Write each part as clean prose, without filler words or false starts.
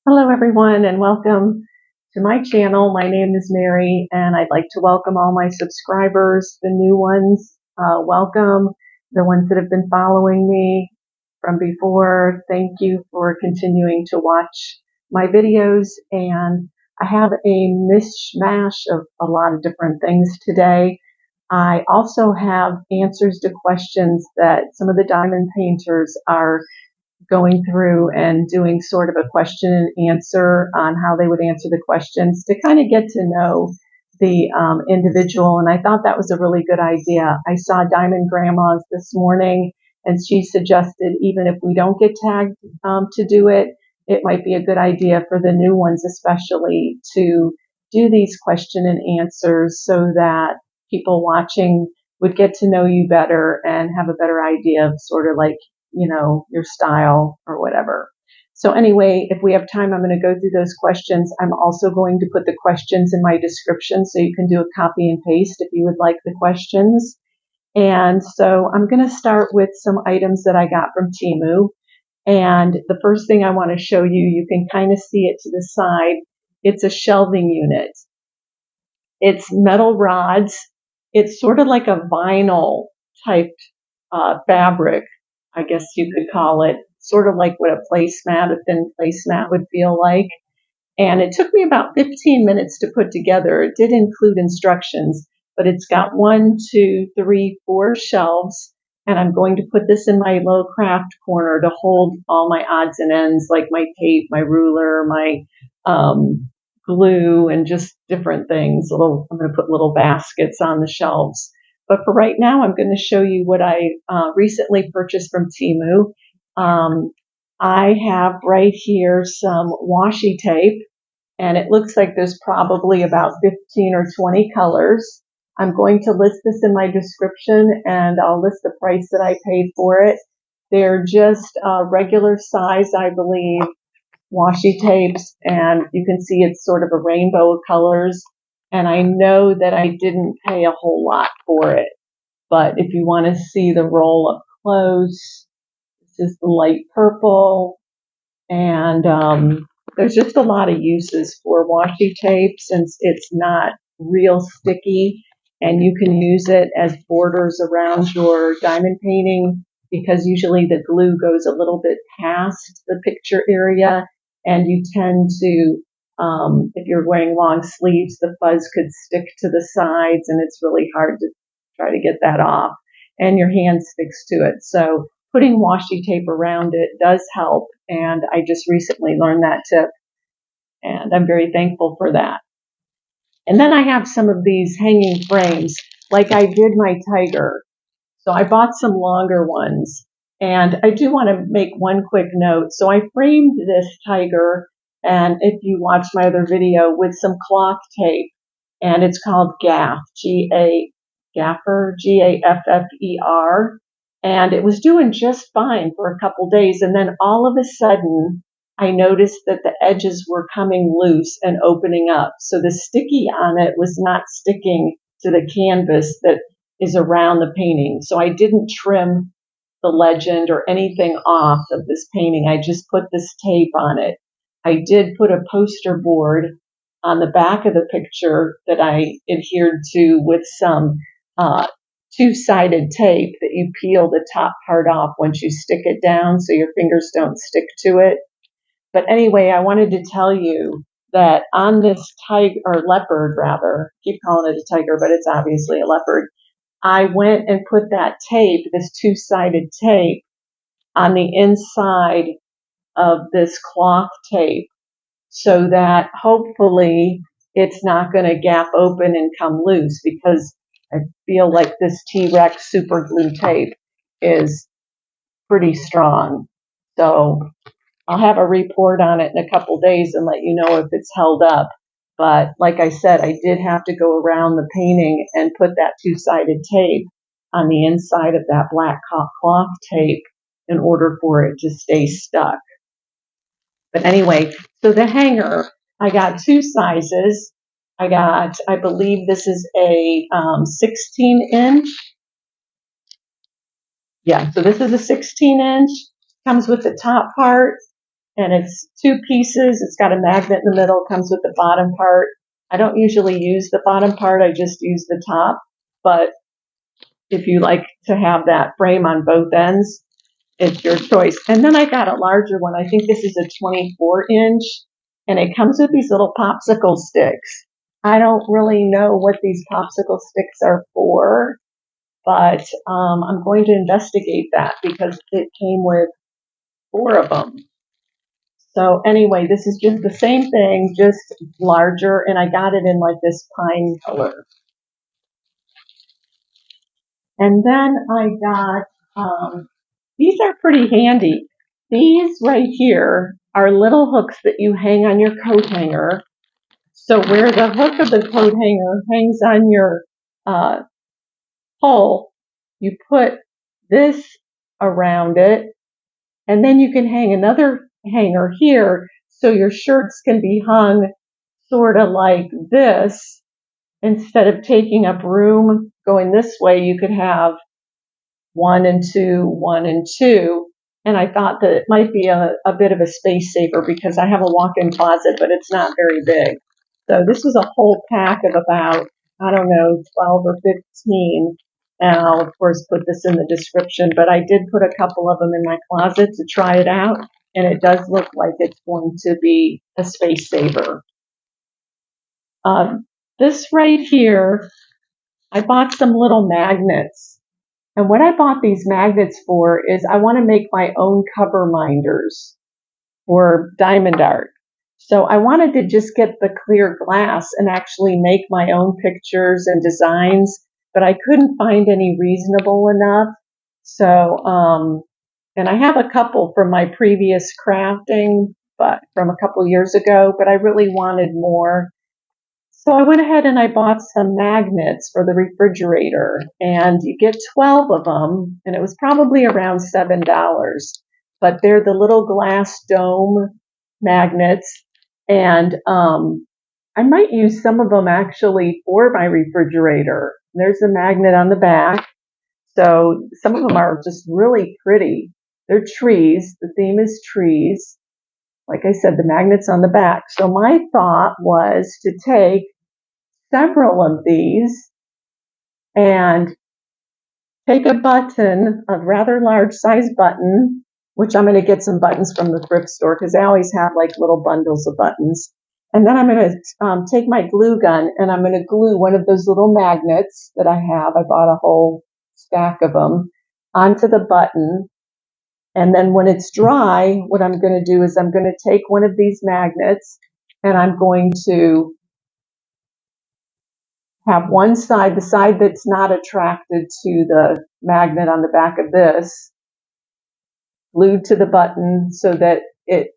Hello everyone and welcome to my channel. My name is Mary and I'd like to welcome all my subscribers, the new ones, welcome, the ones that have been following me from before. Thank you for continuing to watch my videos, and I have a mishmash of a lot of different things today. I also have answers to questions that some of the diamond painters are going through and doing sort of a question and answer on how they would answer the questions to kind of get to know the individual. And I thought that was a really good idea. I saw Diamond Grandmas this morning, and she suggested even if we don't get tagged to do it, it might be a good idea for the new ones especially to do these question and answers so that people watching would get to know you better and have a better idea of sort of like your style or whatever. So anyway, if we have time, I'm going to go through those questions. I'm also going to put the questions in my description so you can do a copy and paste if you would like the questions. And so I'm going to start with some items that I got from Temu. And the first thing I want to show you, you can kind of see it to the side. It's a shelving unit. It's metal rods. It's sort of like a vinyl type fabric, I guess you could call it, sort of like what a thin placemat would feel like. And it took me about 15 minutes to put together. It did include instructions, but it's got 1, 2, 3, 4 shelves. And I'm going to put this in my low craft corner to hold all my odds and ends, like my tape, my ruler, my glue, and just different things. I'm going to put little baskets on the shelves. But for right now, I'm going to show you what I recently purchased from Temu. I have right here some washi tape, and it looks like there's probably about 15 or 20 colors. I'm going to list this in my description, and I'll list the price that I paid for it. They're just regular size, I believe, washi tapes, and you can see it's sort of a rainbow of colors. And I know that I didn't pay a whole lot for it, but if you want to see the roll up close, this is the light purple, and there's just a lot of uses for washi tape since it's not real sticky, and you can use it as borders around your diamond painting because usually the glue goes a little bit past the picture area, and you tend to, if you're wearing long sleeves, the fuzz could stick to the sides, and it's really hard to try to get that off, and your hand sticks to it. So putting washi tape around it does help, and I just recently learned that tip, and I'm very thankful for that. And then I have some of these hanging frames, like I did my tiger. So I bought some longer ones, and I do want to make one quick note. So I framed this tiger, and if you watch my other video, with some cloth tape, and it's called Gaff, Gaffer, Gaffer, and it was doing just fine for a couple days, and then all of a sudden, I noticed that the edges were coming loose and opening up. So the sticky on it was not sticking to the canvas that is around the painting. So I didn't trim the legend or anything off of this painting. I just put this tape on it. I did put a poster board on the back of the picture that I adhered to with some two-sided tape that you peel the top part off once you stick it down so your fingers don't stick to it. But anyway, I wanted to tell you that on this tiger, or leopard rather, keep calling it a tiger, but it's obviously a leopard, I went and put that tape, this two-sided tape, on the inside of this cloth tape so that hopefully it's not going to gap open and come loose, because I feel like this T-Rex super glue tape is pretty strong. So I'll have a report on it in a couple days and let you know if it's held up. But like I said, I did have to go around the painting and put that two-sided tape on the inside of that black cloth tape in order for it to stay stuck. But anyway, so the hanger, I got two sizes. I believe this is a 16 inch. Yeah, so this is a 16 inch. Comes with the top part, and it's 2 pieces. It's got a magnet in the middle, comes with the bottom part. I don't usually use the bottom part, I just use the top, but if you like to have that frame on both ends, it's your choice. And then I got a larger one. I think this is a 24-inch, and it comes with these little popsicle sticks. I don't really know what these popsicle sticks are for, but I'm going to investigate that because it came with 4 of them. So anyway, this is just the same thing, just larger, and I got it in like this pine color. And then I got, these are pretty handy. These right here are little hooks that you hang on your coat hanger. So where the hook of the coat hanger hangs on your pole, you put this around it, and then you can hang another hanger here so your shirts can be hung sort of like this. Instead of taking up room going this way, you could have 1 and 2, 1 and 2. And I thought that it might be a bit of a space saver because I have a walk-in closet, but it's not very big. So this was a whole pack of about, I don't know, 12 or 15. And I'll, of course, put this in the description, but I did put a couple of them in my closet to try it out. And it does look like it's going to be a space saver. This right here, I bought some little magnets. And what I bought these magnets for is I want to make my own cover minders for diamond art. So I wanted to just get the clear glass and actually make my own pictures and designs, but I couldn't find any reasonable enough. So, and I have a couple from my previous crafting, but from a couple years ago, but I really wanted more. So I went ahead and I bought some magnets for the refrigerator, and you get 12 of them, and it was probably around $7. But they're the little glass dome magnets, and I might use some of them actually for my refrigerator. There's a magnet on the back, so some of them are just really pretty. They're trees. The theme is trees. Like I said, the magnet's on the back. So my thought was to take several of these and take a button, a rather large size button, which I'm going to get some buttons from the thrift store because they always have like little bundles of buttons. And then I'm going to take my glue gun and I'm going to glue one of those little magnets that I have. I bought a whole stack of them onto the button. And then when it's dry, what I'm going to do is I'm going to take one of these magnets and I'm going to have one side, the side that's not attracted to the magnet on the back of this, glued to the button so that it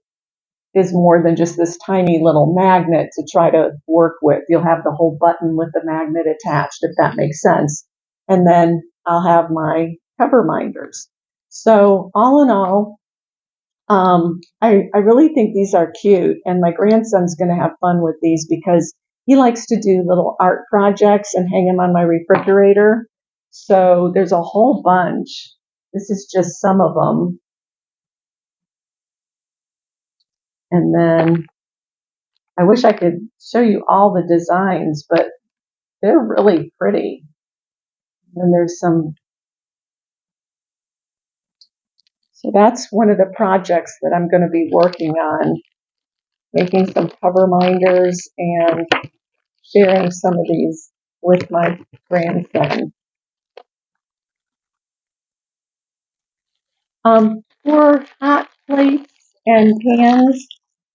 is more than just this tiny little magnet to try to work with. You'll have the whole button with the magnet attached, if that makes sense. And then I'll have my cover minders. So all in all, I really think these are cute, and my grandson's going to have fun with these because he likes to do little art projects and hang them on my refrigerator. So there's a whole bunch. This is just some of them. And then I wish I could show you all the designs, but they're really pretty. And there's some. So that's one of the projects that I'm going to be working on, making some cover minders and sharing some of these with my grandson. For hot plates and pans,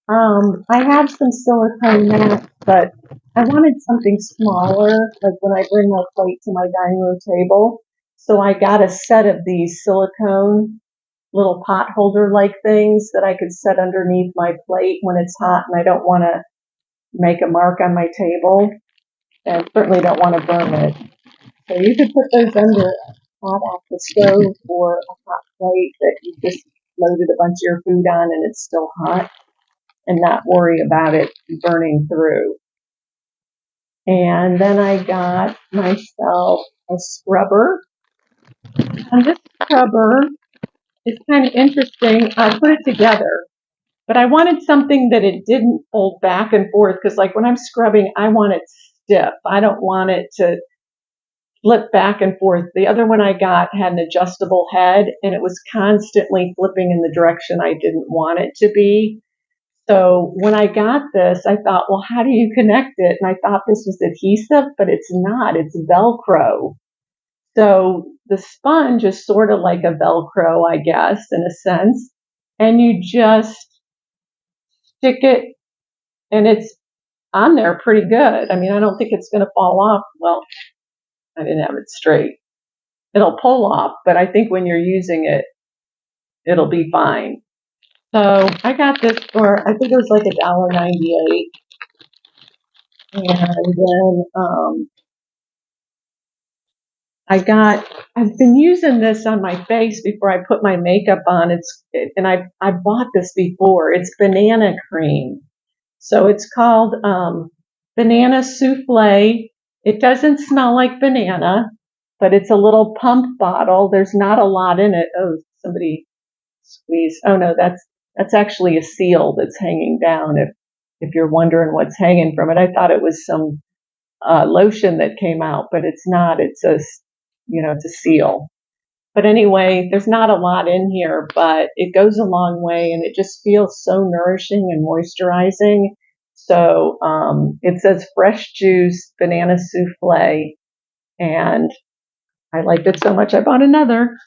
I have some silicone mats, but I wanted something smaller, like when I bring my plate to my dining room table. So I got a set of these silicone little pot holder like things that I could set underneath my plate when it's hot and I don't want to make a mark on my table, and certainly don't want to burn it. So you could put those under hot off the stove or a hot plate that you just loaded a bunch of your food on and it's still hot, and not worry about it burning through. And then I got myself a scrubber. And this scrubber is kind of interesting. I put it together. but I wanted something that it didn't fold back and forth, because like when I'm scrubbing, I want it stiff. I don't want it to flip back and forth. The other one I got had an adjustable head, and it was constantly flipping in the direction I didn't want it to be. So when I got this, I thought, well, how do you connect it? And I thought this was adhesive, but it's not. It's Velcro. So the sponge is sort of like a Velcro, I guess, in a sense. And you just stick it, and it's on there pretty good. I mean, I don't think it's going to fall off. Well, I didn't have it straight. It'll pull off, but I think when you're using it, it'll be fine. So I got this for, I think it was like $1.98. And then I've been using this on my face before I put my makeup on. And I bought this before. It's banana cream. So it's called banana souffle. It doesn't smell like banana, but it's a little pump bottle. There's not a lot in it. Oh, somebody squeezed. Oh no, that's actually a seal that's hanging down. If you're wondering what's hanging from it, I thought it was some lotion that came out, but it's not. It's it's a seal. But anyway, there's not a lot in here, but it goes a long way, and it just feels so nourishing and moisturizing. So it says fresh juice banana souffle, and I liked it so much I bought another.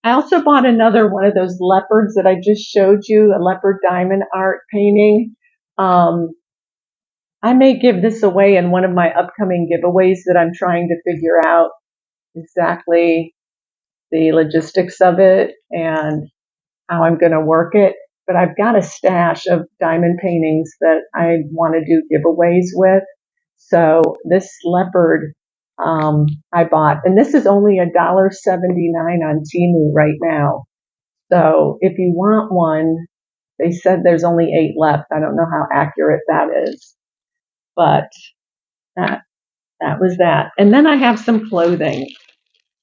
I also bought another one of those leopards that I just showed you, a leopard diamond art painting. Um, I may give this away in one of my upcoming giveaways that I'm trying to figure out exactly the logistics of it and how I'm going to work it. But I've got a stash of diamond paintings that I want to do giveaways with. So this leopard I bought, and this is only $1.79 on Temu right now. So if you want one, they said there's only 8 left. I don't know how accurate that is, but that that was that. And then I have some clothing.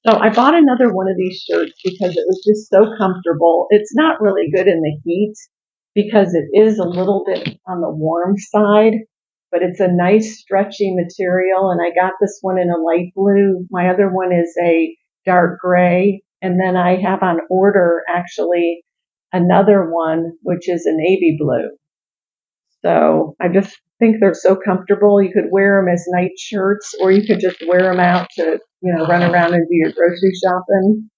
So I bought another one of these shirts because it was just so comfortable. It's not really good in the heat because it is a little bit on the warm side, but it's a nice stretchy material. And I got this one in a light blue. My other one is a dark gray. And then I have on order actually another one, which is a navy blue. So I just think they're so comfortable. You could wear them as night shirts, or you could just wear them out to, run around and do your grocery shopping.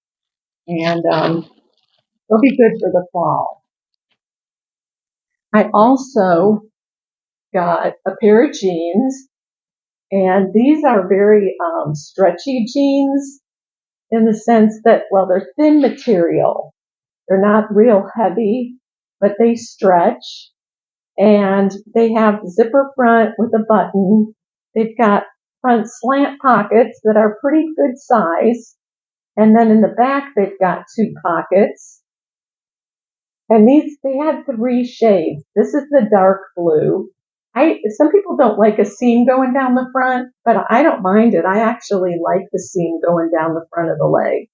And they'll be good for the fall. I also got a pair of jeans, and these are very stretchy jeans in the sense that, well, they're thin material. They're not real heavy, but they stretch. And they have zipper front with a button. They've got front slant pockets that are pretty good size. And then in the back, they've got 2 pockets. And they had 3 shades. This is the dark blue. Some people don't like a seam going down the front, but I don't mind it. I actually like the seam going down the front of the leg.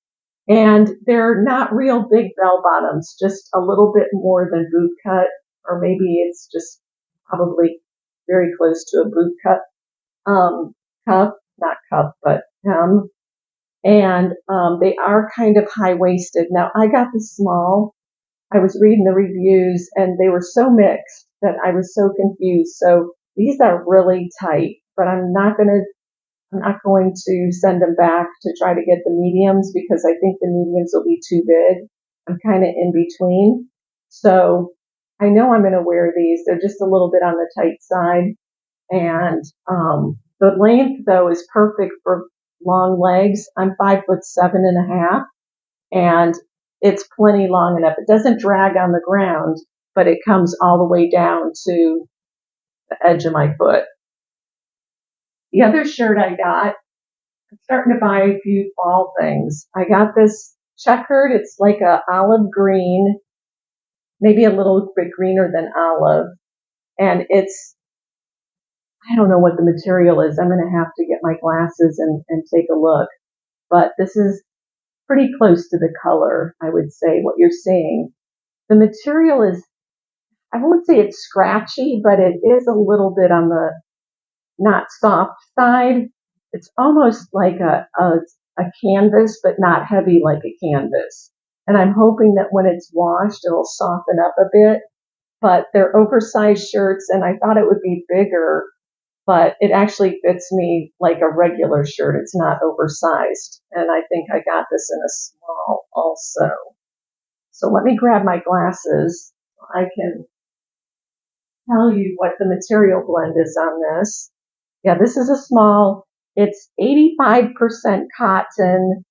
And they're not real big bell bottoms, just a little bit more than boot cut, or maybe it's just probably very close to a boot cut cuff, not cuff, but hem. And they are kind of high waisted. Now I got the small. I was reading the reviews, and they were so mixed that I was so confused. So these are really tight, but I'm not going to send them back to try to get the mediums because I think the mediums will be too big. I'm kind of in between. So I know I'm going to wear these. They're just a little bit on the tight side. And the length, though, is perfect for long legs. I'm 5'7.5", and it's plenty long enough. It doesn't drag on the ground, but it comes all the way down to the edge of my foot. The other shirt I got, I'm starting to buy a few fall things. I got this checkered. It's like a olive green, maybe a little bit greener than olive. And I don't know what the material is. I'm going to have to get my glasses and take a look. But this is pretty close to the color, I would say, what you're seeing. The material is, I won't say it's scratchy, but it is a little bit on the not soft side. It's almost like a canvas, but not heavy like a canvas. And I'm hoping that when it's washed, it'll soften up a bit. But they're oversized shirts, and I thought it would be bigger, but it actually fits me like a regular shirt. It's not oversized. And I think I got this in a small also. So let me grab my glasses. I can tell you what the material blend is on this. Yeah, this is a small. It's 85% cotton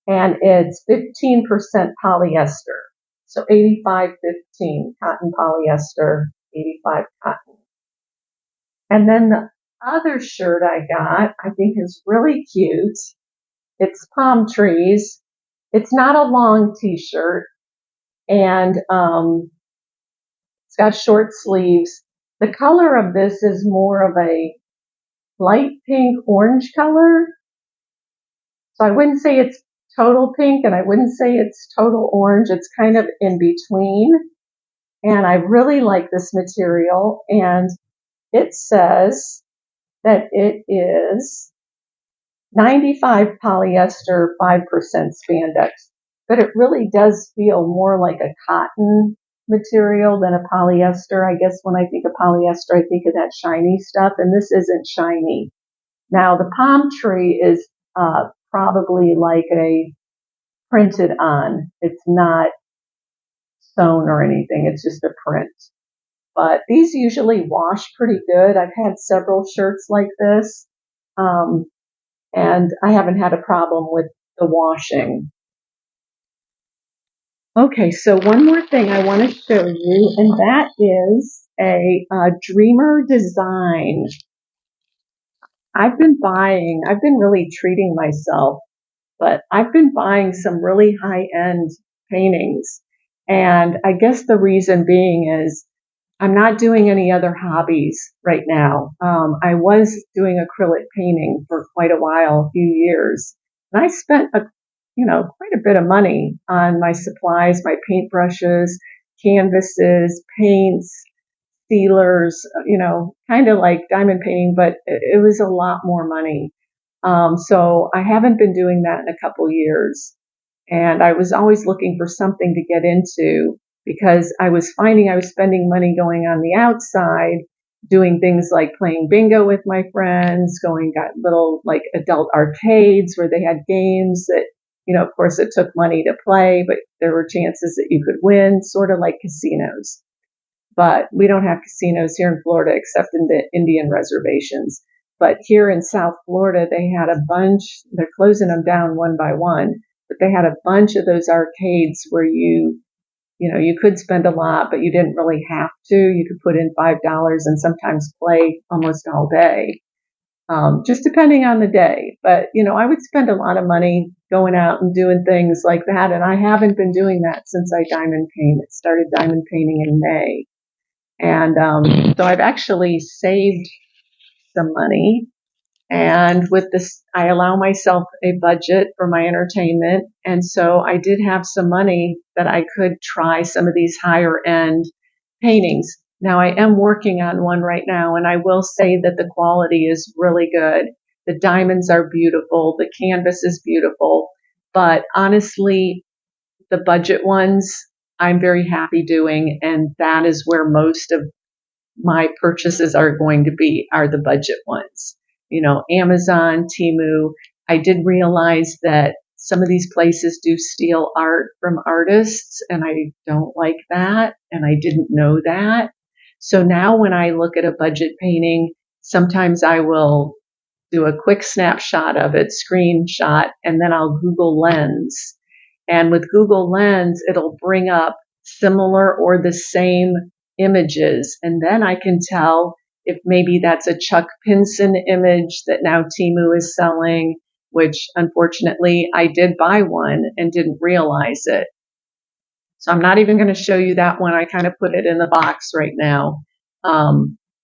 and it's 15% polyester. So 85-15 cotton polyester, 85 cotton. And then the other shirt I got, I think is really cute. It's palm trees. It's not a long t-shirt and it's got short sleeves. The color of this is more of a light pink orange color. So I wouldn't say it's total pink and I wouldn't say it's total orange. It's kind of in between. And I really like this material. And it says that it is 95 polyester, 5% spandex. But it really does feel more like a cotton material than a polyester. I guess when I think of polyester, I think of that shiny stuff. And this isn't shiny. Now, the palm tree is probably like a printed on. It's not sewn or anything. It's just a print. But these usually wash pretty good. I've had several shirts like this, and I haven't had a problem with the washing. Okay, so one more thing I want to show you, and that is a Dreamer design. I've been really treating myself, but I've been buying some really high-end paintings. And I guess the reason being is I'm not doing any other hobbies right now. I was doing acrylic painting for quite a while, a few years, and I spent quite a bit of money on my supplies, my paintbrushes, canvases, paints, sealers, kind of like diamond painting, but it was a lot more money. So I haven't been doing that in a couple years. And I was always looking for something to get into because I was finding I was spending money going on the outside, doing things like playing bingo with my friends, got little like adult arcades where they had games that, of course it took money to play, but there were chances that you could win, sort of like casinos. But we don't have casinos here in Florida except in the Indian reservations. But here in South Florida, they had a bunch, they're closing them down one by one, but they had a bunch of those arcades where you could spend a lot, but you didn't really have to. You could put in $5 and sometimes play almost all day, just depending on the day. But, I would spend a lot of money going out and doing things like that. And I haven't been doing that since I diamond painted. Started diamond painting in May. And so I've actually saved some money. And with this, I allow myself a budget for my entertainment. And so I did have some money that I could try some of these higher end paintings. Now I am working on one right now, and I will say that the quality is really good. The diamonds are beautiful. The canvas is beautiful. But honestly, the budget ones, I'm very happy doing. And that is where most of my purchases are going to be, are the budget ones. Amazon, Temu. I did realize that some of these places do steal art from artists, and I don't like that, and I didn't know that. So now when I look at a budget painting, sometimes I will do a quick snapshot of it, screenshot, and then I'll Google Lens. And with Google Lens, it'll bring up similar or the same images. And then I can tell if maybe that's a Chuck Pinson image that now Temu is selling, which unfortunately I did buy one and didn't realize it. So I'm not even going to show you that one. I kind of put it in the box right now.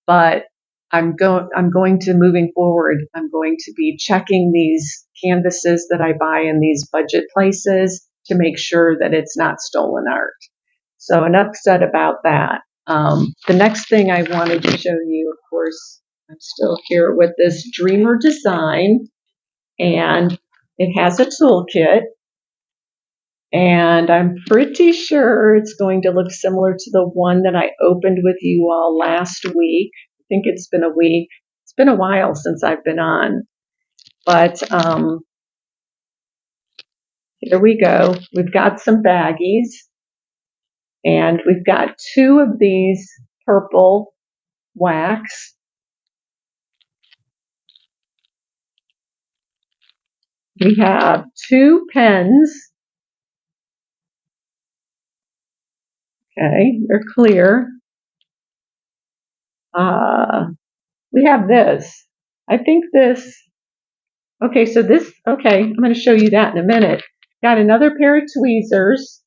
But I'm going to, moving forward, I'm going to be checking these canvases that I buy in these budget places to make sure that it's not stolen art. So enough said about that. The next thing I wanted to show you, of course, I'm still here with this Dreamer design, and it has a toolkit, and I'm pretty sure it's going to look similar to the one that I opened with you all last week. I think it's been a week. It's been a while since I've been on, but here we go. We've got some baggies, and we've got 2 of these purple wax. We have 2 pens. Okay, they're clear. We have this. I think this. Okay, so this. Okay, I'm going to show you that in a minute. Got another pair of tweezers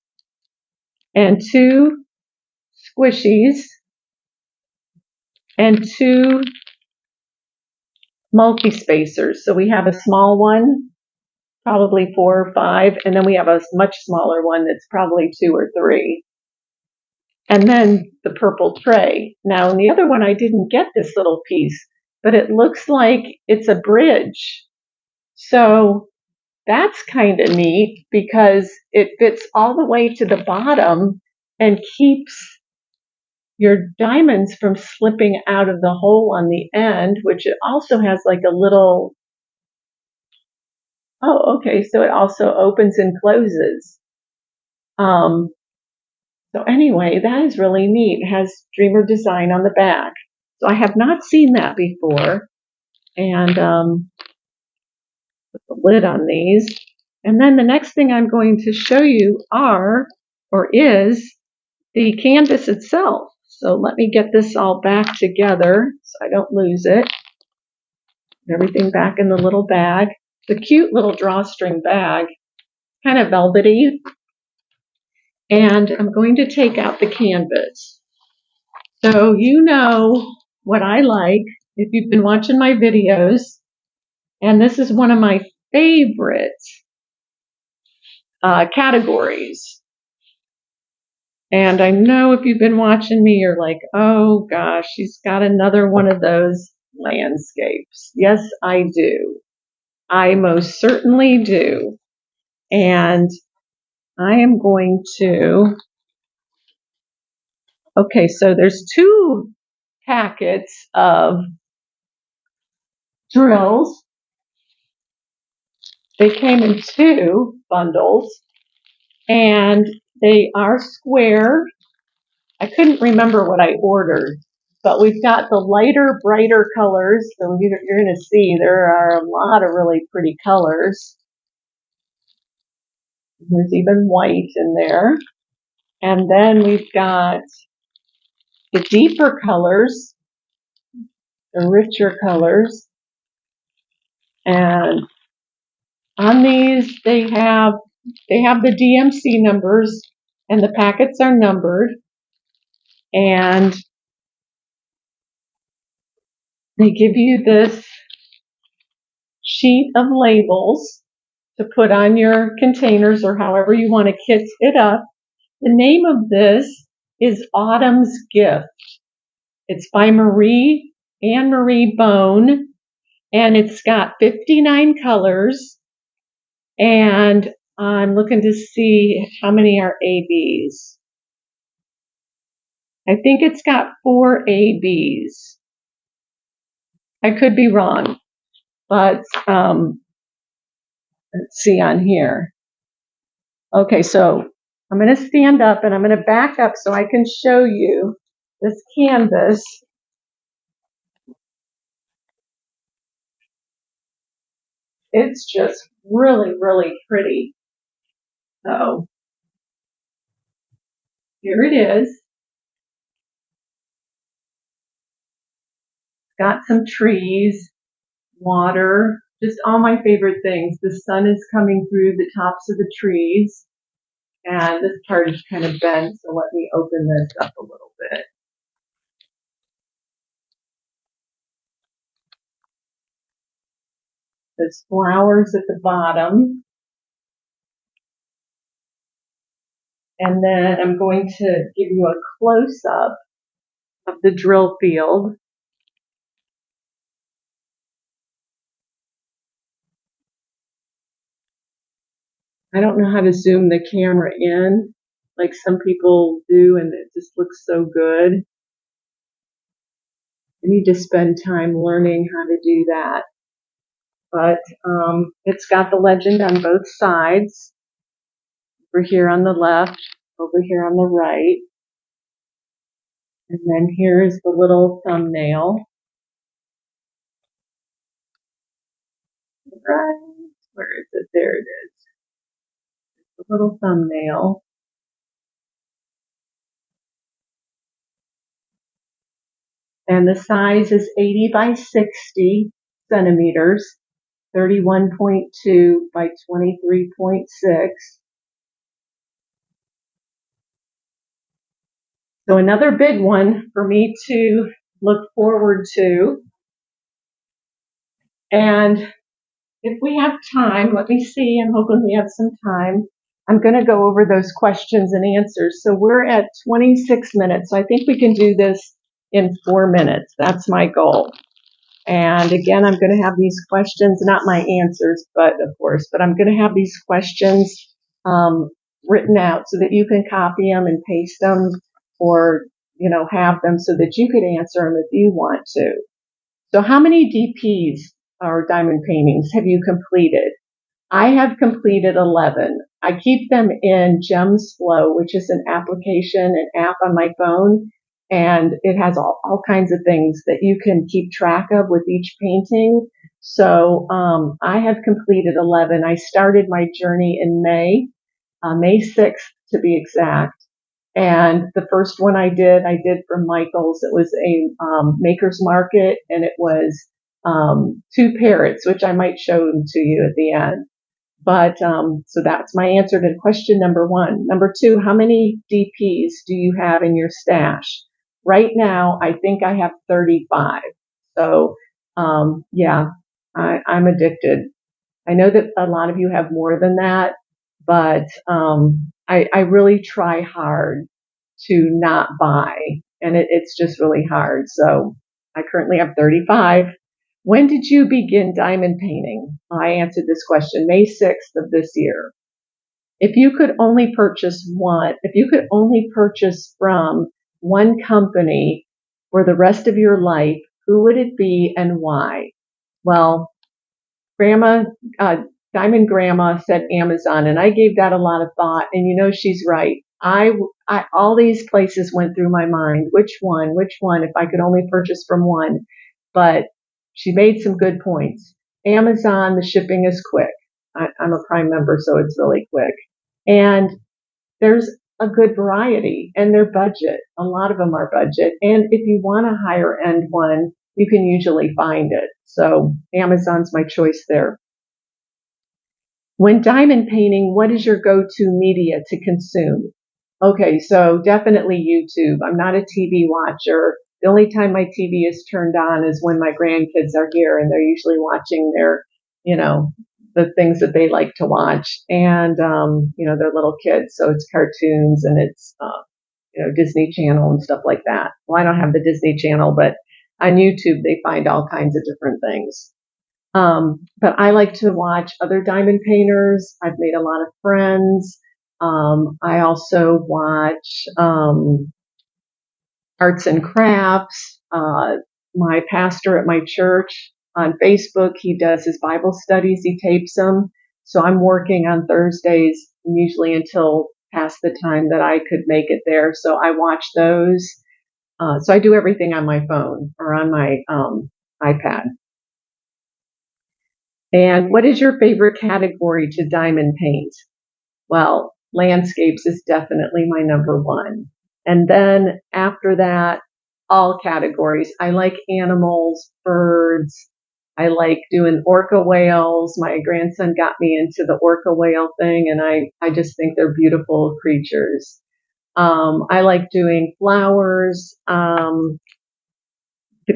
and 2 squishies and 2 multi-spacers. So we have a small one, probably 4 or 5, and then we have a much smaller one that's probably 2 or 3. And then the purple tray. Now, in the other one, I didn't get this little piece, but it looks like it's a bridge. So that's kind of neat because it fits all the way to the bottom and keeps your diamonds from slipping out of the hole on the end, which it also has like a little, oh, okay, so it also opens and closes. So anyway, that is really neat. It has Dreamer design on the back. So I have not seen that before. And put the lid on these. And then the next thing I'm going to show you is the canvas itself. So let me get this all back together so I don't lose it. Everything back in the little bag. The cute little drawstring bag, kind of velvety. And I'm going to take out the canvas. So you know what I like if you've been watching my videos, and this is one of my favorite categories. And I know if you've been watching me, you're like, oh gosh, she's got another one of those landscapes. Yes, I do. I most certainly do. And I am going to, okay, so there's 2 packets of drills. They came in 2 bundles, and they are square. I couldn't remember what I ordered, but we've got the lighter, brighter colors. So you're going to see there are a lot of really pretty colors. There's even white in there. And then we've got the deeper colors, the richer colors. And on these, they have the DMC numbers, and the packets are numbered. And they give you this sheet of labels to put on your containers or however you want to kit it up. The name of this is Autumn's Gift. It's by Anne Marie Bone, and it's got 59 colors, and I'm looking to see how many are ABs. I think it's got 4 ABs. I could be wrong, but let's see on here. Okay, so I'm going to stand up and I'm going to back up so I can show you this canvas. It's just really, really pretty. So here it is. Got some trees, water, just all my favorite things. The sun is coming through the tops of the trees. And this part is kind of bent, so let me open this up a little bit. There's flowers at the bottom. And then I'm going to give you a close-up of the drill field. I don't know how to zoom the camera in like some people do, and it just looks so good. I need to spend time learning how to do that. But it's got the legend on both sides. Over here on the left, over here on the right. And then here's the little thumbnail. Right, where is it? There it is. The little thumbnail. And the size is 80 by 60 centimeters, 31.2 by 23.6. So another big one for me to look forward to. And if we have time, let me see, I'm hoping we have some time. I'm going to go over those questions and answers. So we're at 26 minutes. So I think we can do this in 4 minutes. That's my goal. And again, I'm going to have these questions, not my answers, but of course, but I'm going to have these questions written out so that you can copy them and paste them, or, have them so that you could answer them if you want to. So how many DPs or diamond paintings have you completed? I have completed 11. I keep them in Gems Flow, which is an application, an app on my phone, and it has all kinds of things that you can keep track of with each painting. So I have completed 11. I started my journey in May 6th to be exact. And the first one I did for Michael's. It was a maker's market, and it was 2 parrots, which I might show them to you at the end. But so that's my answer to question number 1. Number 2, how many DPs do you have in your stash? Right now, I think I have 35. So yeah, I'm addicted. I know that a lot of you have more than that, but I really try hard to not buy, and it's just really hard. So I currently have 35. When did you begin diamond painting? I answered this question May 6th of this year. If you could only purchase from one company for the rest of your life, who would it be and why? Well, Diamond Grandma said Amazon, and I gave that a lot of thought, and she's right. All these places went through my mind. Which one, if I could only purchase from one? But she made some good points. Amazon, the shipping is quick. I'm a Prime member, so it's really quick. And there's a good variety, and their budget. A lot of them are budget. And if you want a higher end one, you can usually find it. So Amazon's my choice there. When diamond painting, what is your go-to media to consume? Okay, so definitely YouTube. I'm not a TV watcher. The only time my TV is turned on is when my grandkids are here, and they're usually watching their, the things that they like to watch, and they're little kids, so it's cartoons and it's Disney Channel and stuff like that. Well, I don't have the Disney Channel, but on YouTube they find all kinds of different things. But I like to watch other diamond painters. I've made a lot of friends. I also watch arts and crafts. My pastor at my church on Facebook, he does his Bible studies. He tapes them. So I'm working on Thursdays, usually until past the time that I could make it there. So I watch those. So I do everything on my phone or on my iPad. And what is your favorite category to diamond paint? Well, landscapes is definitely my number 1. And then after that, all categories. I like animals, birds. I like doing orca whales. My grandson got me into the orca whale thing, and I just think they're beautiful creatures. I like doing flowers. The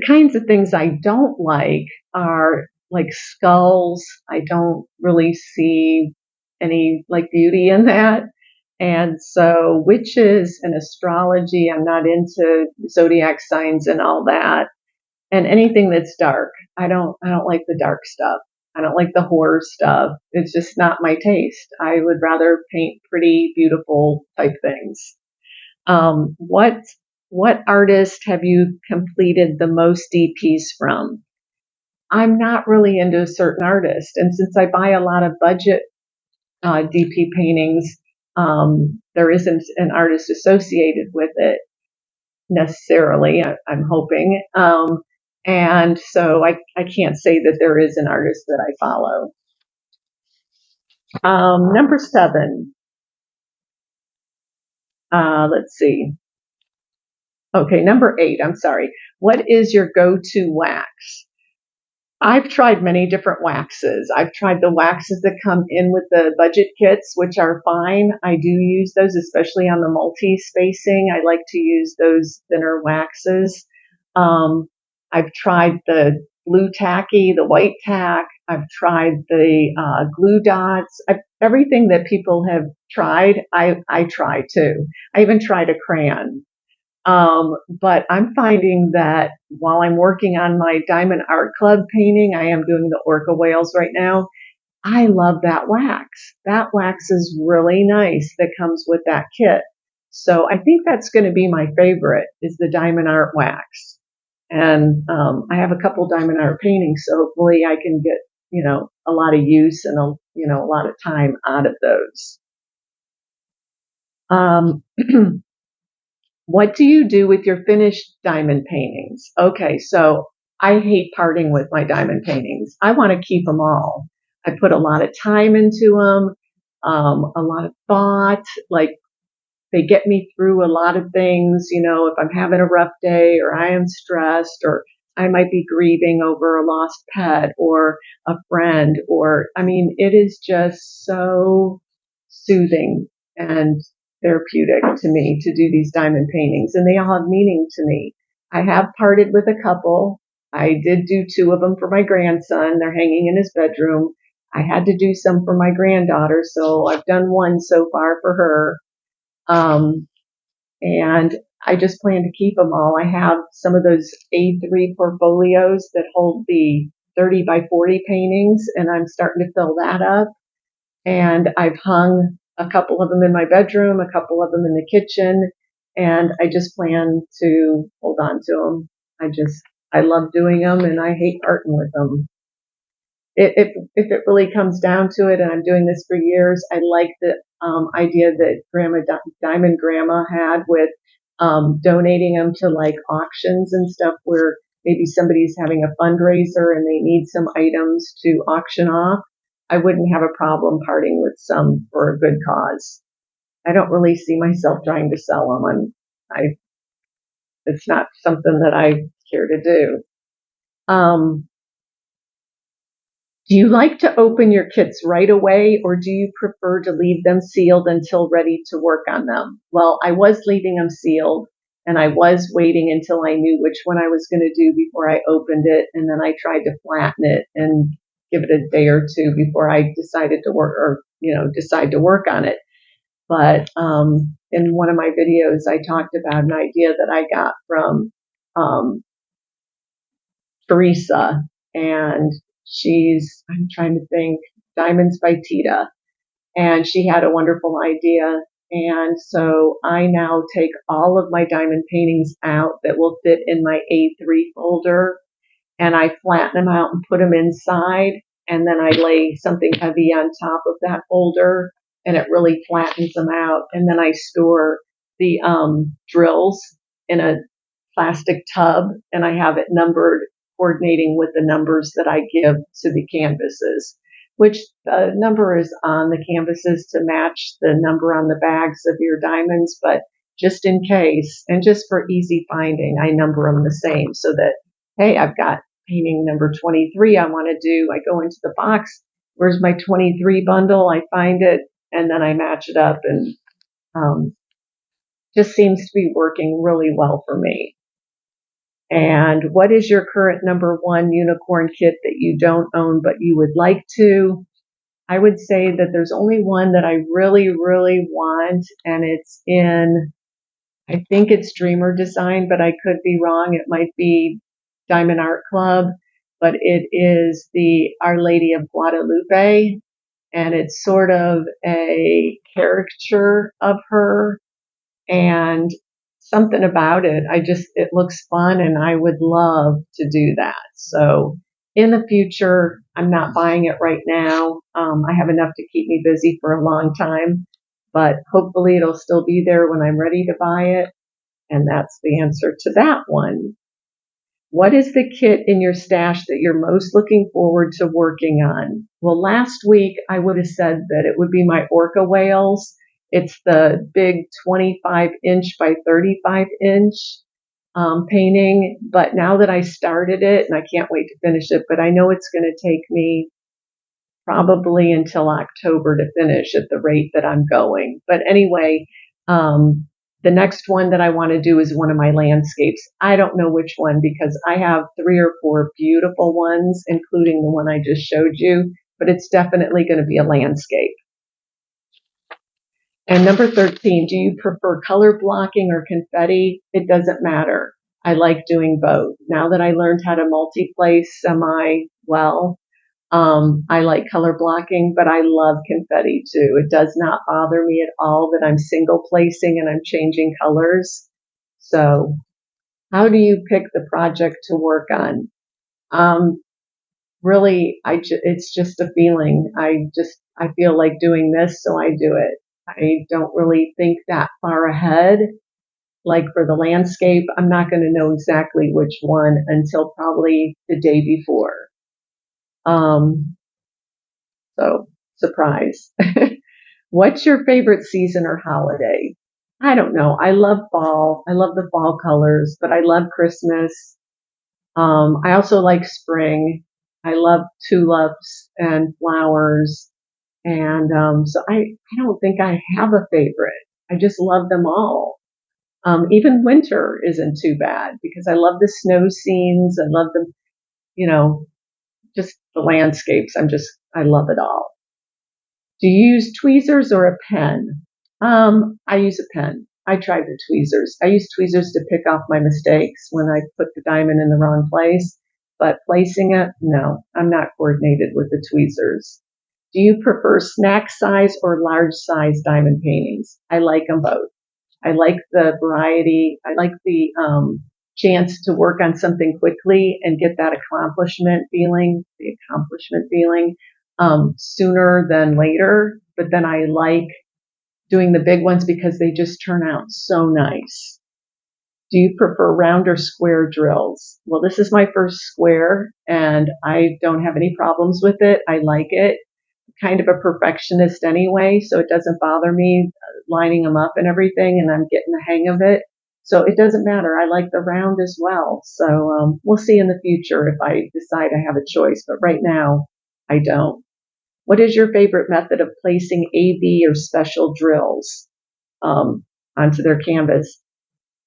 kinds of things I don't like are like skulls. I don't really see any beauty in that. And so witches and astrology, I'm not into zodiac signs and all that. And anything that's dark. I don't like the dark stuff. I don't like the horror stuff. It's just not my taste. I would rather paint pretty, beautiful type things. What artist have you completed the most DPs from? I'm not really into a certain artist, and since I buy a lot of budget DP paintings, there isn't an artist associated with it necessarily. I'm hoping, and so I can't say that there is an artist that I follow. Number 7. Let's see. Okay, number 8. I'm sorry. What is your go-to wax? I've tried many different waxes. I've tried the waxes that come in with the budget kits, which are fine. I do use those, especially on the multi-spacing. I like to use those thinner waxes. I've tried the blue tacky, the white tack. I've tried the glue dots. Everything that people have tried, I try too. I even tried a crayon. But I'm finding that while I'm working on my Diamond Art Club painting, I am doing the orca whales right now. I love that wax. That wax is really nice that comes with that kit. So I think that's going to be my favorite is the Diamond Art wax. And I have a couple Diamond Art paintings, so hopefully I can get, a lot of use and a lot of time out of those. What do you do with your finished diamond paintings? Okay, so I hate parting with my diamond paintings. I want to keep them all. I put a lot of time into them, a lot of thought. Like they get me through a lot of things. If I'm having a rough day or I am stressed or I might be grieving over a lost pet or a friend it is just so soothing and therapeutic to me to do these diamond paintings, and they all have meaning to me. I have parted with a couple. I did do 2 of them for my grandson. They're hanging in his bedroom. I had to do some for my granddaughter, so I've done 1 so far for her. And I just plan to keep them all. I have some of those A3 portfolios that hold the 30 by 40 paintings, and I'm starting to fill that up. And I've hung a couple of them in my bedroom, a couple of them in the kitchen, and I just plan to hold on to them. I love doing them, and I hate parting with them. If it really comes down to it, and I'm doing this for years, I like the idea that Diamond Grandma had with donating them to like auctions and stuff where maybe somebody's having a fundraiser and they need some items to auction off. I wouldn't have a problem parting with some for a good cause. I don't really see myself trying to sell them. It's not something that I care to do. Do you like to open your kits right away, or do you prefer to leave them sealed until ready to work on them? Well, I was leaving them sealed, and I was waiting until I knew which one I was going to do before I opened it, and then I tried to flatten it and give it a day or two before I decided to decide to work on it. But in one of my videos, I talked about an idea that I got from Teresa, and I'm trying to think, Diamonds by Tita, and she had a wonderful idea. And so I now take all of my diamond paintings out that will fit in my A3 folder, and I flatten them out and put them inside, and then I lay something heavy on top of that folder, and it really flattens them out. And then I store the drills in a plastic tub, and I have it numbered, coordinating with the numbers that I give to the canvases, which the number is on the canvases to match the number on the bags of your diamonds, but just in case, and just for easy finding, I number them the same so that, hey, I've got painting number 23 I want to do. I go into the box, where's my 23 bundle? I find it, and then I match it up, and just seems to be working really well for me. And what is your current number 1 unicorn kit that you don't own but you would like to? I would say that there's only one that I really, really want, and it's in, I think it's Dreamer Design, but I could be wrong. It might be Diamond Art Club, but it is the Our Lady of Guadalupe, and it's sort of a caricature of her, and something about it, it looks fun, and I would love to do that. So in the future, I'm not buying it right now. I have enough to keep me busy for a long time, but hopefully it'll still be there when I'm ready to buy it. And that's the answer to that one. What is the kit in your stash that you're most looking forward to working on? Well, last week I would have said that it would be my orca whales. It's the big 25-inch by 35-inch painting. But now that I started it, and I can't wait to finish it, but I know it's going to take me probably until October to finish at the rate that I'm going. But anyway, the next one that I want to do is one of my landscapes. I don't know which one because I have 3 or 4 beautiful ones, including the one I just showed you, but it's definitely going to be a landscape. And number 13, do you prefer color blocking or confetti? It doesn't matter. I like doing both. Now that I learned how to multi-place semi-well, I like color blocking, but I love confetti too. It does not bother me at all that I'm single placing and I'm changing colors. So how do you pick the project to work on? Really, it's just a feeling. I feel like doing this, so I do it. I don't really think that far ahead. Like for the landscape, I'm not going to know exactly which one until probably the day before. So surprise. What's your favorite season or holiday? I don't know. I love fall. I love the fall colors, but I love Christmas. I also like spring. I love tulips and flowers. And so I don't think I have a favorite. I just love them all. Even winter isn't too bad because I love the snow scenes. I love the, you know, just the landscapes. I love it all. Do you use tweezers or a pen? I use a pen. I tried the tweezers. I use tweezers to pick off my mistakes when I put the diamond in the wrong place, but placing it, no, I'm not coordinated with the tweezers. Do you prefer snack size or large size diamond paintings? I like them both. I like the variety. I like the chance to work on something quickly and get that accomplishment feeling sooner than later. But then I like doing the big ones because they just turn out so nice. Do you prefer round or square drills? Well, this is my first square and I don't have any problems with it. I like it. Kind of a perfectionist anyway, so it doesn't bother me lining them up and everything, and I'm getting the hang of it. So it doesn't matter. I like the round as well. So we'll see in the future if I decide I have a choice, but right now I don't. What is your favorite method of placing AB or special drills onto their canvas?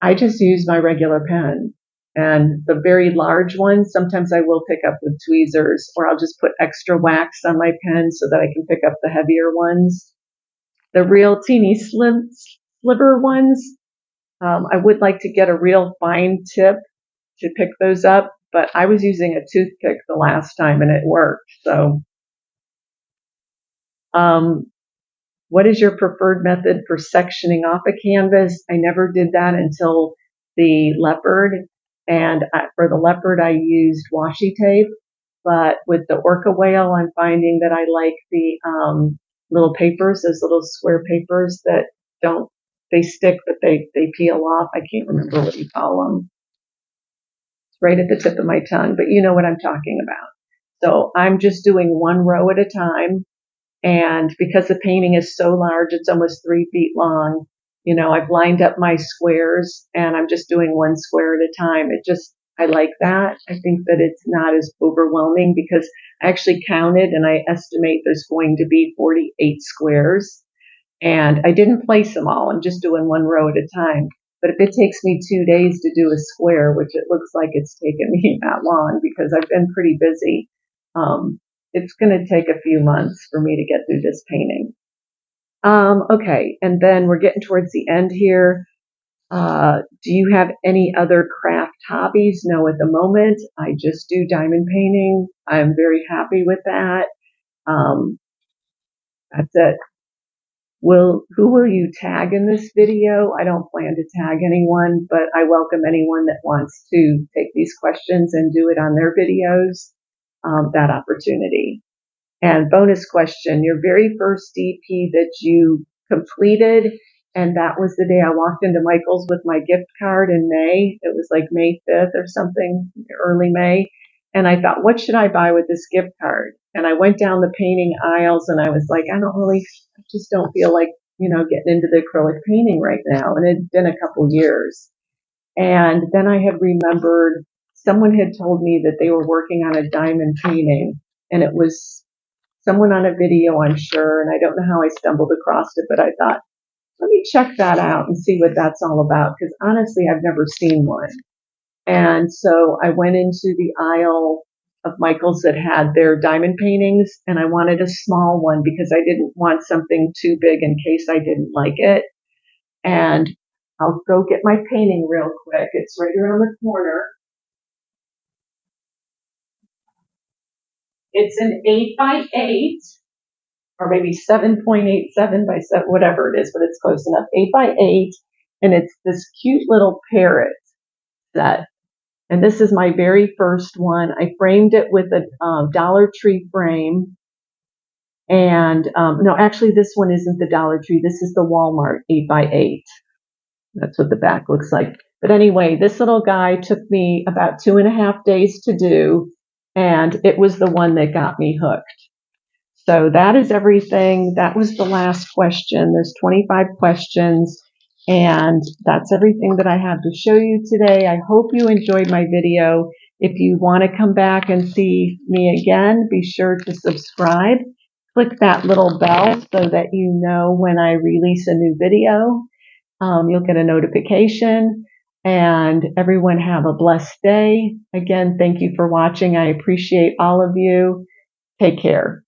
I just use my regular pen. And the very large ones, sometimes I will pick up with tweezers, or I'll just put extra wax on my pen so that I can pick up the heavier ones. The real teeny sliver ones, I would like to get a real fine tip to pick those up, but I was using a toothpick the last time and it worked. So, what is your preferred method for sectioning off a canvas? I never did that until the leopard. And for the leopard, I used washi tape. But with the orca whale, I'm finding that I like the little papers, those little square papers that they stick, but they peel off. I can't remember what you call them. It's right at the tip of my tongue, but you know what I'm talking about. So I'm just doing one row at a time. And because the painting is so large, it's almost 3 feet long. I've lined up my squares and I'm just doing one square at a time. I like that. I think that it's not as overwhelming because I actually counted and I estimate there's going to be 48 squares and I didn't place them all. I'm just doing one row at a time. But if it takes me 2 days to do a square, which it looks like it's taken me that long because I've been pretty busy, it's going to take a few months for me to get through this painting. Okay, and then we're getting towards the end here. Do you have any other craft hobbies? No, at the moment, I just do diamond painting. I'm very happy with that. Um, that's it. Who will you tag in this video? I don't plan to tag anyone, but I welcome anyone that wants to take these questions and do it on their videos, that opportunity. And bonus question, your very first DP that you completed, and that was the day I walked into Michael's with my gift card in May. It was like May 5th or something, early May. And I thought, what should I buy with this gift card? And I went down the painting aisles and I was like, I just don't feel like, getting into the acrylic painting right now. And it had been a couple years. And then I had remembered someone had told me that they were working on a diamond painting, and it was someone on a video, I'm sure, and I don't know how I stumbled across it, but I thought, let me check that out and see what that's all about, because honestly, I've never seen one. And so I went into the aisle of Michael's that had their diamond paintings, and I wanted a small one because I didn't want something too big in case I didn't like it. And I'll go get my painting real quick. It's right around the corner. It's an 8x8, or maybe 7.87 by 7, whatever it is, but it's close enough. 8x8, and it's this cute little parrot set. And this is my very first one. I framed it with a Dollar Tree frame. And no, actually, this one isn't the Dollar Tree. This is the Walmart 8x8. That's what the back looks like. But anyway, this little guy took me about 2.5 days to do, and it was the one that got me hooked. So that is everything. That was the last question. There's 25 questions, and that's everything that I have to show you today. I hope you enjoyed my video. If you want to come back and see me again, be sure to subscribe. Click that little bell so that you know when I release a new video. You'll get a notification, and everyone have a blessed day. Again, thank you for watching. I appreciate all of you. Take care.